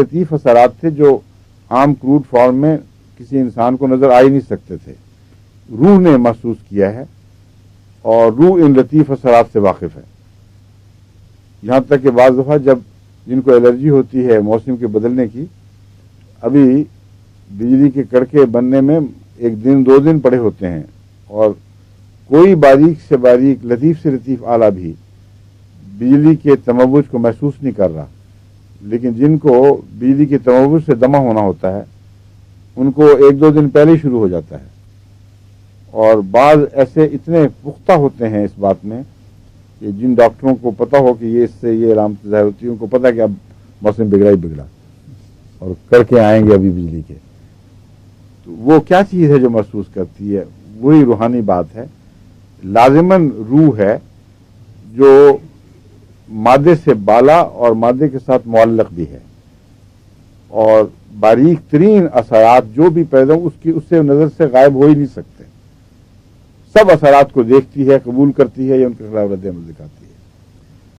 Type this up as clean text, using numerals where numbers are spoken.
لطیف اثرات تھے جو عام کروڈ فارم میں کسی انسان کو نظر آ ہی نہیں سکتے تھے. روح نے محسوس کیا ہے اور روح ان لطیف اثرات سے واقف ہے. یہاں تک کہ بعض دفعہ جب جن کو الرجی ہوتی ہے موسم کے بدلنے کی، ابھی بجلی کے کڑکے بننے میں 1 دن 2 دن پڑے ہوتے ہیں اور کوئی باریک سے باریک لطیف سے لطیف آلہ بھی بجلی کے تموج کو محسوس نہیں کر رہا، لیکن جن کو بجلی کے تموج سے دمہ ہونا ہوتا ہے ان کو 1-2 دن پہلے ہی شروع ہو جاتا ہے. اور بعض ایسے اتنے پختہ ہوتے ہیں اس بات میں کہ جن ڈاکٹروں کو پتا ہو کہ یہ اس سے یہ علامت ظاہر ہوتی ہے، ان کو پتا کہ اب موسم بگڑا ہی بگڑا اور کر کے آئیں گے ابھی بجلی کے. تو وہ کیا چیز ہے جو محسوس کرتی ہے؟ وہی روحانی بات ہے. لازماً روح ہے جو مادے سے بالا اور مادے کے ساتھ معلق بھی ہے، اور باریک ترین اثرات جو بھی پیدا ہوں اس سے نظر سے غائب ہو ہی نہیں سکتے. سب اثرات کو دیکھتی ہے، قبول کرتی ہے یا ان کے خلاف رد عمل دکھاتی ہے.